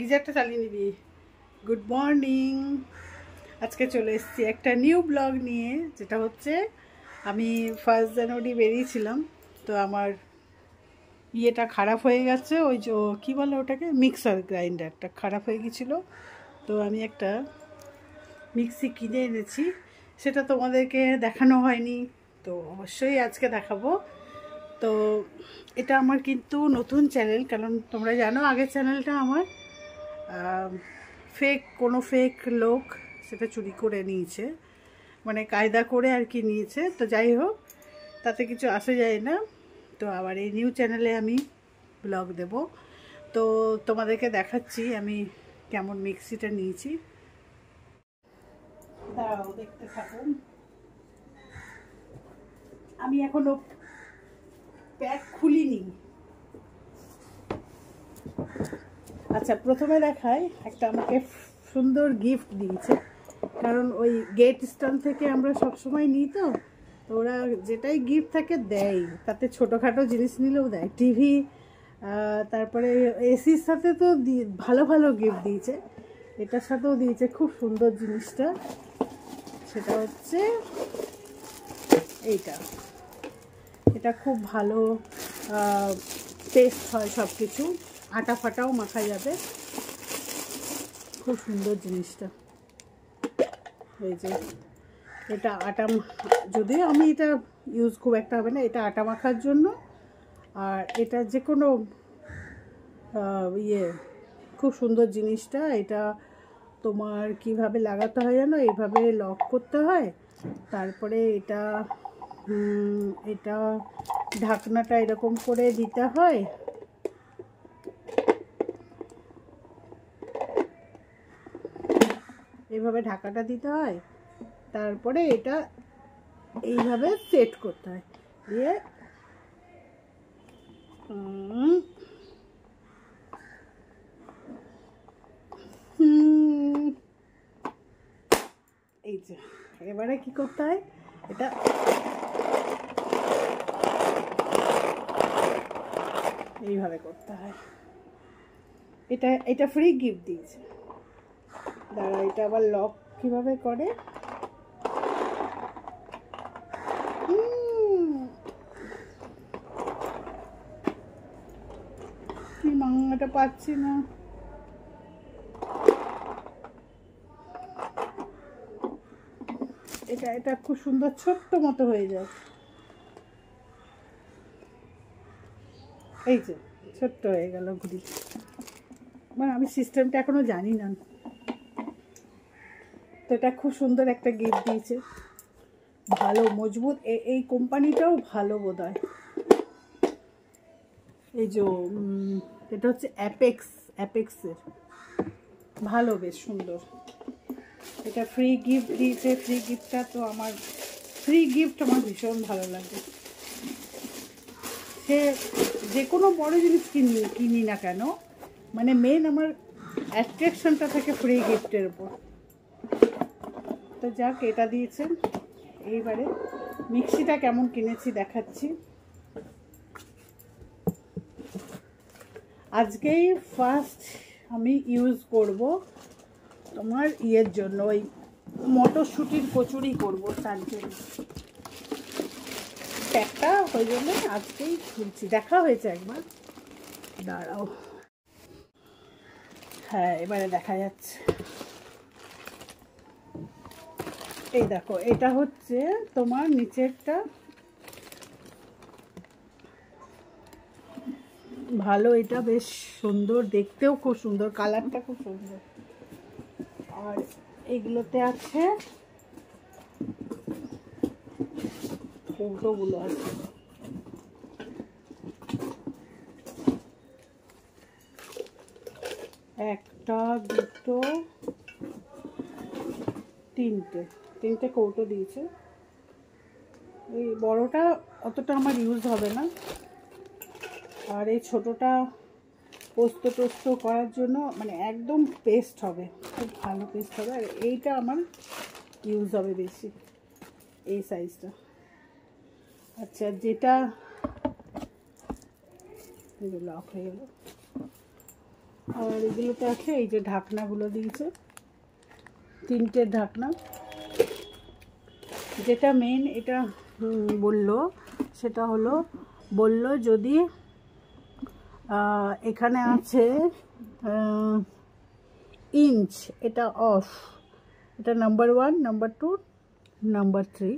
গিজারটা চালিয়ে নিবি। Good morning. আজকে চলে এসেছি একটা নিউ ব্লগ নিয়ে, যেটা হচ্ছে আমি 1 জানুয়ারি বেরিয়েছিলাম, তো আমার ইয়েটা খারাপ হয়ে গেছে। ওই যে কী বলে ওটাকে, মিক্সার গ্রাইন্ডারটা খারাপ হয়ে গেছিলো। তো আমি একটা মিক্সি কিনে এনেছি, সেটা তোমাদেরকে দেখানো হয়নি, তো অবশ্যই আজকে দেখাবো। তো এটা আমার কিন্তু নতুন চ্যানেল, কারণ তোমরা জানো আগের চ্যানেলটা আমার কোনো ফেক লোক সেটা চুরি করে নিয়েছে, মানে কায়দা করে আর কি নিয়েছে। তো যাই হোক, তাতে কিছু আসে যায় না। তো আবার এই নিউ চ্যানেলে আমি ব্লগ দেব, তো তোমাদেরকে দেখাচ্ছি আমি কেমন মিক্সিটা নিয়েছি। দাঁড়াও, দেখতে থাকুন। আমি এখনো প্যাক খুলিনি। আচ্ছা, প্রথমে দেখাই, একটা আমাকে সুন্দর গিফট দিয়েছে, কারণ ওই গেট স্ট্যান্ড থেকে আমরা সবসময় নিই, তো ওরা যেটাই গিফট থাকে দেয়, তাতে ছোটোখাটো জিনিস নিলেও দেয়, টিভি, তারপরে এসির সাথে তো ভালো ভালো গিফট দিয়েছে, এটার সাথেও দিয়েছে খুব সুন্দর জিনিসটা। সেটা হচ্ছে এটা খুব ভালো টেস্ট হয় সব কিছু, আটা ফাটাও মাখা যাবে, খুব সুন্দর জিনিসটা। এই যে এটা আটা, যদিও আমি এটা ইউজ খুব একটা হবে না, এটা আটা মাখার জন্য। আর এটা যে কোনো খুব সুন্দর জিনিসটা। এটা তোমার কিভাবে লাগাতে হয় জানো, এইভাবে লক করতে হয়, তারপরে এটা ঢাকনাটা এরকম করে দিতে হয়, এইভাবে ঢাকাটা দিতে হয়, তারপরে এটা এইভাবে সেট করতে হয়, দিয়ে এই যে এবারে কি করতে হয়, এটা এইভাবে করতে হয়। এটা ফ্রি গিফট দিয়েছে। দাঁড়া, এটা আবার লক কিভাবে করে, কি মাংটা পাচ্ছি না। এটা খুব সুন্দর ছোট্ট মতো হয়ে যায়, এই যে ছোট্ট হয়ে গেল ঘুড়ি। মানে আমি সিস্টেমটা এখনো জানি না, তো এটা খুব সুন্দর একটা গিফট দিয়েছে, ভালো মজবুত, এই কোম্পানিটাও ভালো বোধহয়। এই যে এটা হচ্ছে অ্যাপেক্সের, ভালো, বেশ সুন্দর। এটা ফ্রি গিফট দিয়েছে, ফ্রি গিফট আমার ভীষণ ভালো লাগে। সে যে কোনো বড় জিনিস কিনি না কেন, মানে মেন আমার অ্যাট্রাকশনটা থাকে ফ্রি গিফটের উপর। তো যাক, এটা দিয়েছেন। এইবারে মিক্সিটা কেমন কিনেছি দেখাচ্ছি। আজকেই ফার্স্ট আমি ইউজ করব তোমার ইয়ের জন্য, ওই মটরশুঁটির কচুরি করবো, তার জন্য প্যাকটা ওই জন্য আজকেই খুলছি। দেখা হয়েছে একবার, দাঁড়াও, হ্যাঁ এবারে দেখা যাচ্ছে। এই দেখো, এটা হচ্ছে তোমার নিচেরটা ভালো, এটা বেশ সুন্দর, দেখতেও খুব সুন্দর, কালারটা খুব সুন্দর। আর এইগুলোতে আছে কৌটোগুলো আছে, একটা দুটো তিনটে কৌটো দিয়েছে। এই বড়টা অতটা আমার ইউজ হবে না, আর এই ছোটোটা পোস্ত টোস্ত করার জন্য, মানে একদম পেস্ট হবে, খুব ভালো পেস্ট হবে। আর এইটা আমার ইউজ হবে বেশি, এই সাইজটা। আচ্ছা, যেটা লক হয়ে গেল, আর এগুলোতে আছে এই যে ঢাকনাগুলো দিয়েছে, 3টে ঢাকনা। যেটা মেন এটা বললো সেটা হলো, বললো যদি এখানে আছে ইঞ্চ, এটা অফ, এটা নাম্বার 1, নাম্বার 2, নাম্বার 3।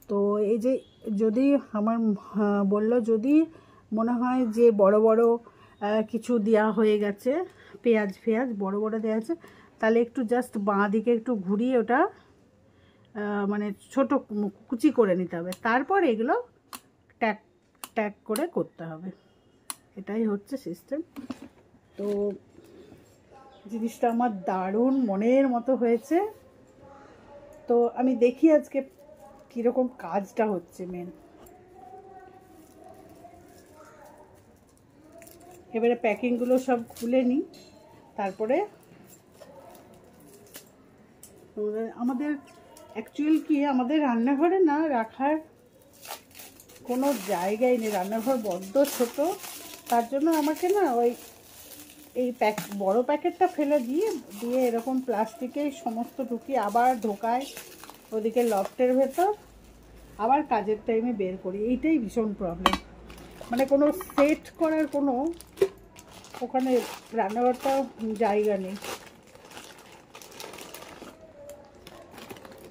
তো এই যে যদি আমার বললো যদি মনে হয় যে বড় বড় কিছু দেওয়া হয়ে গেছে, পেঁয়াজ ফেয়াজ বড় বড় দেওয়া আছে, তাহলে একটু জাস্ট বাঁ দিকে একটু ঘুরিয়ে ওটা মানে ছোট কুচি করে নিতে হবে, তারপর এগুলো ট্যাক ট্যাক করে করতে হবে। এটাই হচ্ছে সিস্টেম। তো জিনিসটা আমার দারুণ মনের মতো হয়েছে। তো আমি দেখি আজকে কীরকম কাজটা হচ্ছে মেন। এবারে প্যাকিংগুলো সব খুলে নিই, তারপরে আমাদের অ্যাকচুয়াল কি আমাদের রান্নাঘরে না রাখার কোনো জায়গাই নেই, রান্নাঘর বড্ড ছোট। তার জন্য আমাকে না ওই এই বড় প্যাকেটটা ফেলে দিয়ে এরকম প্লাস্টিকে সমস্ত ঢুকিয়ে আবার ঢোকায় ওদিকে লফটের ভেতর, আবার কাজের টাইমে বের করি। এইটাই ভীষণ প্রবলেম, মানে কোনো সেট করার কোনো ওখানে রান্নাঘরটা জায়গা নেই।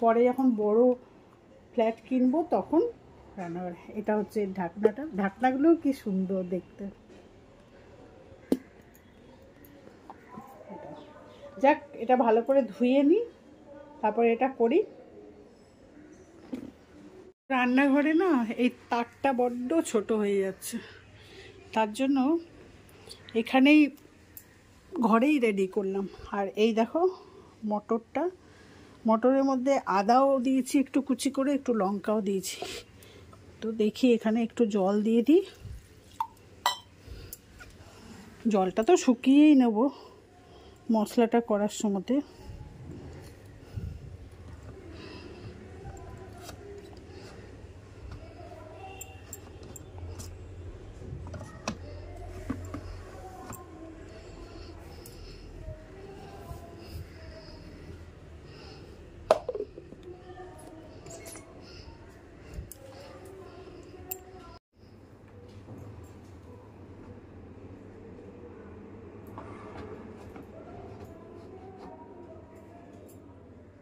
পরে যখন বড় ফ্ল্যাট কিনবো তখন রান্নাঘর। এটা হচ্ছে ঢাকনাটা, ঢাকনাগুলো কি সুন্দর দেখতে। যাক, এটা ভালো করে ধুয়ে নিই, তারপরে এটা করি। রান্নাঘরে না এই তাকটা বড্ড ছোট হয়ে যাচ্ছে, তার জন্য এখানেই ঘরেই রেডি করলাম। আর এই দেখো মটরটা, মটরের মধ্যে আদাও দিয়েছি একটু কুচি করে, একটু লঙ্কাও দিয়েছি। তো দেখি এখানে একটু জল দিয়ে দিই, জলটা তো শুকিয়েই নেব মশলাটা করার সময়তে।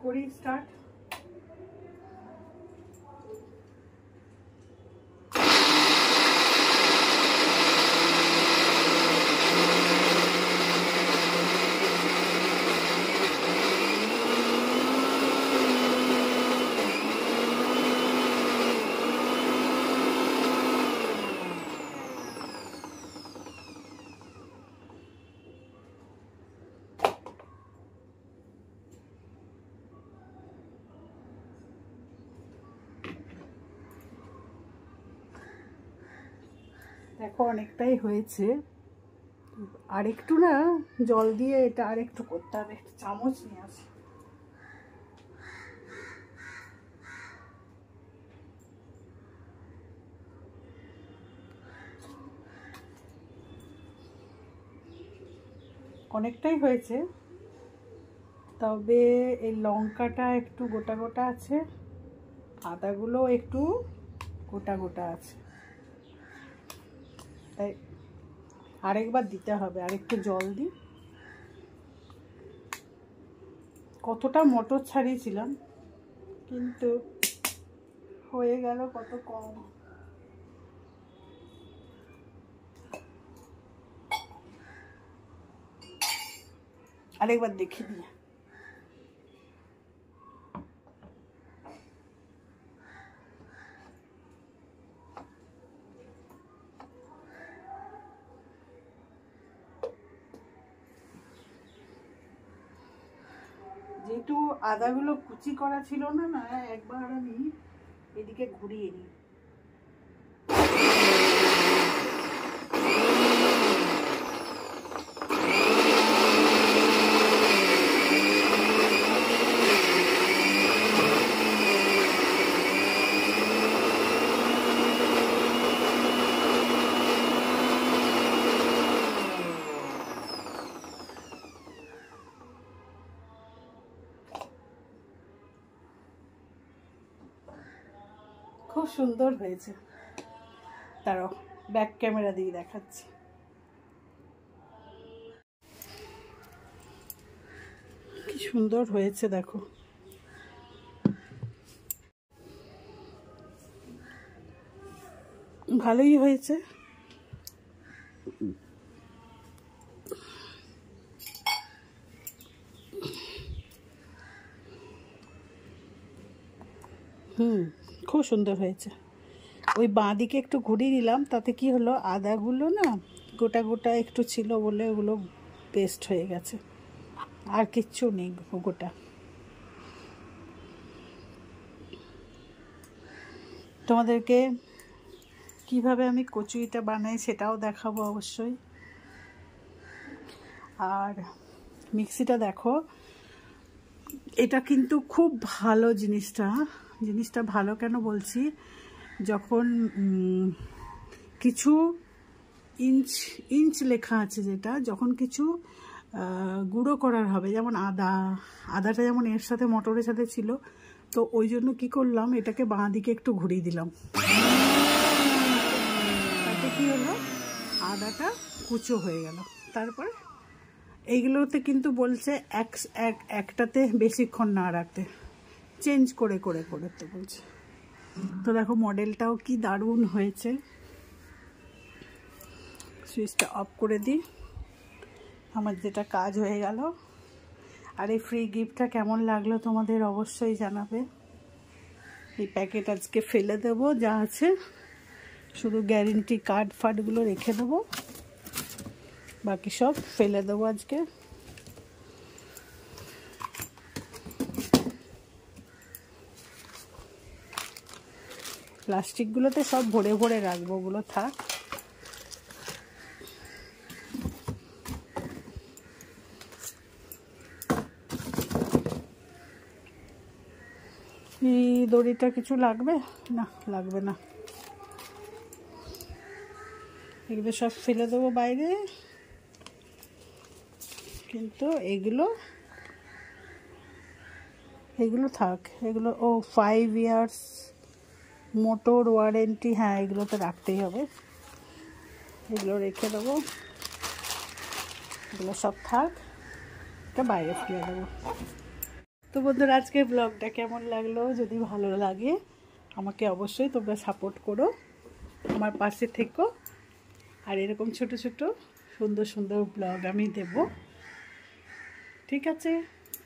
করি স্টার্ট। দেখো অনেকটাই হয়েছে, আরেকটু না জল দিয়ে এটা আরেকটু করতে হবে। একটা চামচ নিয়ে আসি। অনেকটাই হয়েছে, তবে এই লঙ্কাটা একটু গোটা গোটা আছে, আদাগুলো একটু গোটা গোটা আছে, তাই আরেকবার দিতে হবে। আরেকটু জল দিই। কতটা মটর ছাড়িয়েছিলাম, কিন্তু হয়ে গেল কত কম। আরেকবার দেখে দিই। যেহেতু আদাগুলো কুচি করা ছিল না, একবার আমি এদিকে ঘুরিয়ে নিই। খুব সুন্দর হয়েছে। তারও ব্যাক ক্যামেরা দিয়ে দেখাচ্ছি। কি সুন্দর হয়েছে দেখো। ভালোই হয়েছে। খুব সুন্দর হয়েছে। ওই বাঁ দিকে একটু ঘুরিয়ে নিলাম, তাতে কি হলো, আদাগুলো না গোটা গোটা একটু ছিল বলে ওগুলো পেস্ট হয়ে গেছে, আর কিচ্ছু নেই গোটা। তোমাদেরকে কিভাবে আমি কচুরিটা বানাই সেটাও দেখাবো অবশ্যই। আর মিক্সিটা দেখো, এটা কিন্তু খুব ভালো জিনিসটা ভালো কেন বলছি, যখন কিছু ইঞ্চ লেখা আছে, যেটা যখন কিছু গুঁড়ো করার হবে, যেমন আদাটা যেমন এর সাথে মটরের সাথে ছিল, তো ওই জন্য কী করলাম, এটাকে বাঁ দিকে একটু ঘুরিয়ে দিলাম। তাতে কী হলো, আদাটা কুচো হয়ে গেল। তারপর এইগুলোতে কিন্তু বলছে একটাতে বেশিক্ষণ না রাখতে, চেঞ্জ করে করে করতে বলছে। তো দেখো মডেলটাও কি দারুণ হয়েছে। সুইচটা অফ করে দিই, আমার যেটা কাজ হয়ে গেল। আর এই ফ্রি গিফটটা কেমন লাগলো তোমাদের অবশ্যই জানাবে। এই প্যাকেট আজকে ফেলে দেবো, যা আছে শুধু গ্যারেন্টি কার্ড ফার্ডগুলো রেখে দেবো, বাকি সব ফেলে দেবো আজকে। প্লাস্টিকগুলোতে সব ভরে ভরে রাখবো, ওগুলো থাক। এই দড়িটা কিছু লাগবে না, লাগবে না, এগুলো সব ফেলে দেবো বাইরে। কিন্তু এগুলো থাক, এগুলো 5 ইয়ার্স মোটর ওয়ারেন্টি, হ্যাঁ এগুলো তো রাখতেই হবে, এগুলো রেখে দেবো। এগুলো সব থাক, এটা বাইরে ফেলে দেবো। তো বন্ধুরা, আজকের ব্লগটা কেমন লাগলো, যদি ভালো লাগে আমাকে অবশ্যই তোমরা সাপোর্ট করো, আমার পাশে থেকো। আর এরকম ছোট ছোট সুন্দর সুন্দর ব্লগ আমি দেব। ঠিক আছে,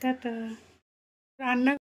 টাটা। রান্না